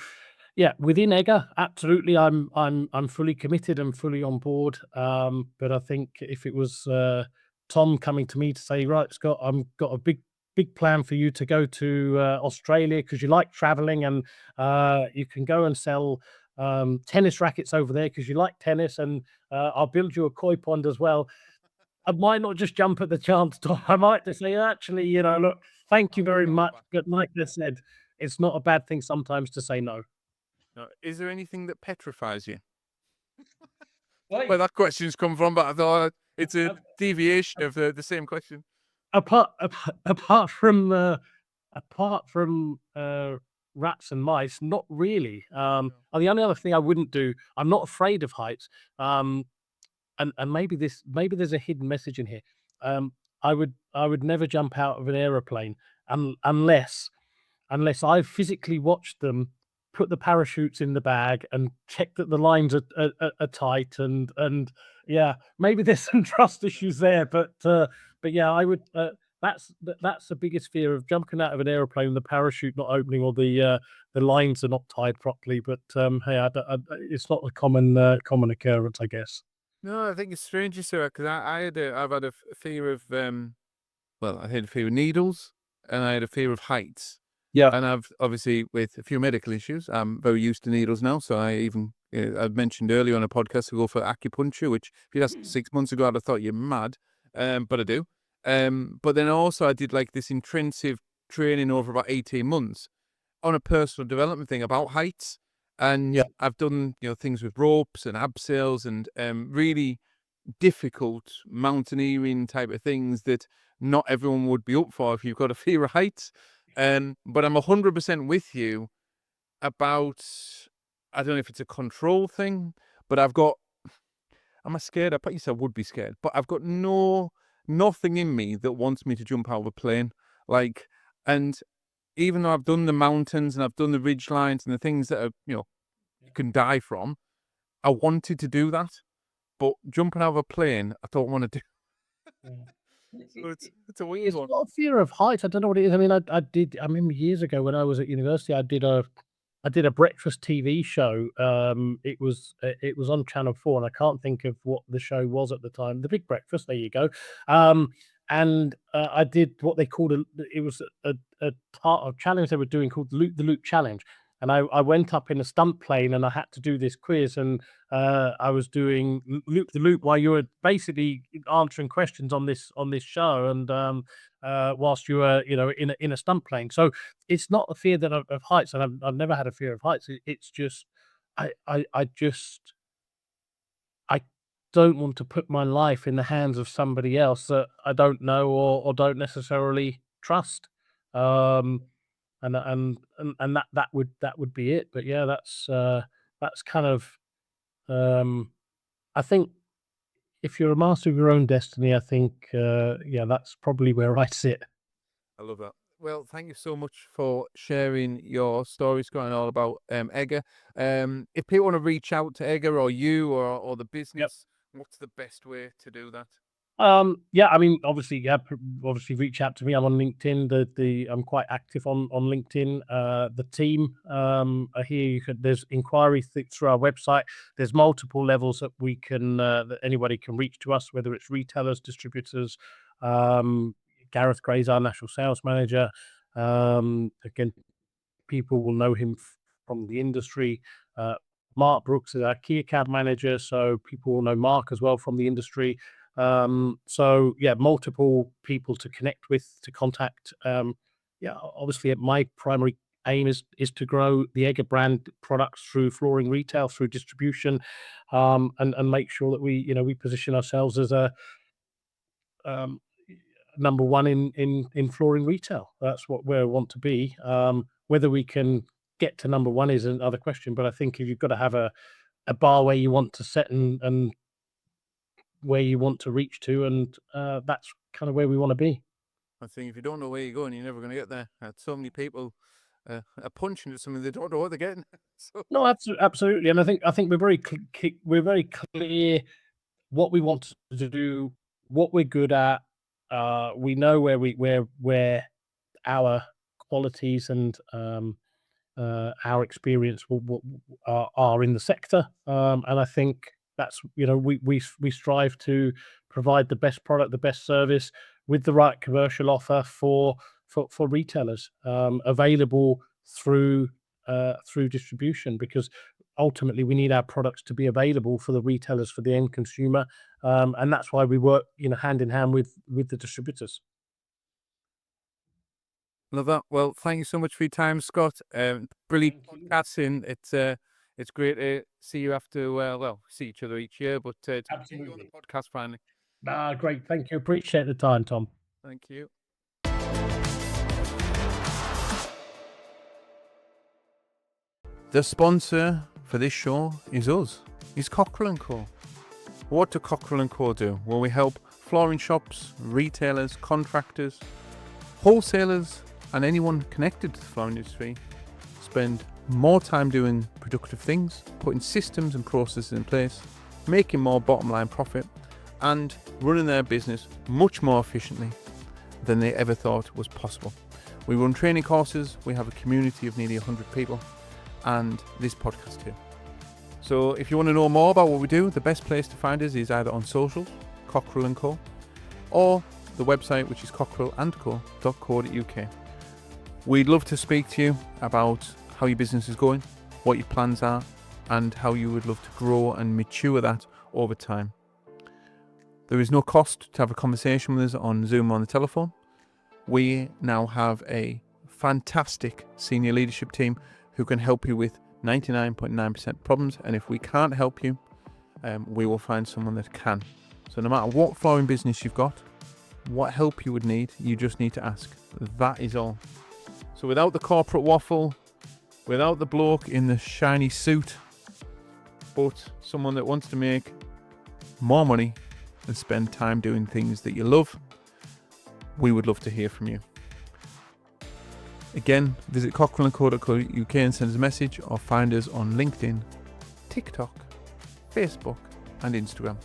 yeah, within Egger, absolutely, I'm fully committed and fully on board. But I think if it was Tom coming to me to say, right, Scott, I'm got a big plan for you to go to Australia because you like traveling, and you can go and sell tennis rackets over there because you like tennis, and I'll build you a koi pond as well. I might not just jump at the chance, Tom. I might just say, actually, look, thank you I'll bring very it all much. back. But like I said, it's not a bad thing sometimes to say no. Now, is there anything that petrifies you? Right. Where that question's come from, but I thought it's a A- deviation of the same question. apart from rats and mice, not really. No. And the only other thing I wouldn't do, I'm not afraid of heights. And maybe there's a hidden message in here. Um, I would never jump out of an aeroplane unless I physically watched them put the parachutes in the bag and check that the lines are tight. And yeah, maybe there's some trust issues there, but yeah, I would. That's the biggest fear of jumping out of an aeroplane, the parachute not opening, or the lines are not tied properly. But hey, it's not a common occurrence, I guess. No, I think it's strange you say that because I've had a fear of well, I had a fear of needles and I had a fear of heights. Yeah, And I've obviously, with a few medical issues, I'm very used to needles now. So I even, I've mentioned earlier on a podcast to go for acupuncture, which if you'd asked 6 months ago, I'd have thought you're mad. But I do. But then also I did like this intensive training over about 18 months on a personal development thing about heights. And yeah, I've done, things with ropes and abseils and really difficult mountaineering type of things that not everyone would be up for if you've got a fear of heights. But I'm 100% with you about, I don't know if it's a control thing, but am I scared? I bet you said I would be scared, but I've got nothing in me that wants me to jump out of a plane. Like, and even though I've done the mountains and I've done the ridge lines and the things that are, you can die from, I wanted to do that, but jumping out of a plane, I don't want to do. yeah. So it's a weird It's one. not a fear of heights. I don't know what it is. I mean, I remember years ago when I was at university, I did a breakfast TV show. It was on Channel 4, and I can't think of what the show was at the time. The Big Breakfast, there you go. Um, and I did what they called it was a challenge they were doing called the Loop Challenge. And I went up in a stunt plane and I had to do this quiz, and I was doing loop the loop while you were basically answering questions on this show, and whilst you were in a stunt plane. So it's not a fear that of heights, and I've never had a fear of heights. It's just I don't want to put my life in the hands of somebody else that I don't know or don't necessarily trust. Um, and that would be it. But yeah, that's kind of I think if you're a master of your own destiny, I think yeah, that's probably where I sit. I love that. Well, thank you so much for sharing your stories, going all about Egger. If people want to reach out to Egger or you or the Yep. business, what's the best way to do that? Yeah, I mean, obviously, yeah, obviously reach out to me. I'm on LinkedIn. I'm quite active on LinkedIn. The team are here. There's inquiry through our website. There's multiple levels that we can that anybody can reach to us, whether it's retailers, distributors. Um, Gareth Gray's our national sales manager. Again, people will know him from the industry. Uh, Mark Brooks is our key account manager, so people will know Mark as well from the industry. So yeah, multiple people to connect with, to contact. Yeah, obviously, my primary aim is to grow the Egger brand products through flooring retail, through distribution, and make sure that we position ourselves as a um, number one in flooring retail. That's what we want to be. Whether we can get to number one is another question, but I think if you've got to have a bar where you want to set and where you want to reach to, and that's kind of where we want to be. I think if you don't know where you're going, you're never going to get there. So many people are punching at something they don't know what they're getting. So No, absolutely, and I think we're very clear what we want to do, what we're good at. We know where our qualities and our experience are in the sector, and I think that's we strive to provide the best product, the best service, with the right commercial offer for retailers, available through distribution, because ultimately we need our products to be available for the retailers, for the end consumer, and that's why we work hand in hand with the distributors. love that. Well, thank you so much for your time, Scott. Brilliant Thank you. podcasting. It's great to see you after see each other each year, but to get you on the Absolutely. podcast finally. Great. Thank you. Appreciate the time, Tom. Thank you. The sponsor for this show is us. Is Cockrell & Co. What do Cockrell & Co do? Well, we help flooring shops, retailers, contractors, wholesalers, and anyone connected to the flooring industry spend more time doing productive things, putting systems and processes in place, making more bottom line profit, and running their business much more efficiently than they ever thought was possible. We run training courses, we have a community of nearly 100 people, and this podcast too. So if you want to know more about what we do, the best place to find us is either on socials, Cockrell & Co, or the website, which is cockrellandco.co.uk. We'd love to speak to you about how your business is going, what your plans are, and how you would love to grow and mature that over time. There is no cost to have a conversation with us on Zoom or on the telephone. We now have a fantastic senior leadership team who can help you with 99.9% problems, and if we can't help you, we will find someone that can. So no matter what flooring business you've got, what help you would need, you just need to ask. That is all. So without the corporate waffle, without the bloke in the shiny suit, but someone that wants to make more money and spend time doing things that you love, we would love to hear from you. Again, visit cockrellandco.co.uk and send us a message, or find us on LinkedIn, TikTok, Facebook and Instagram.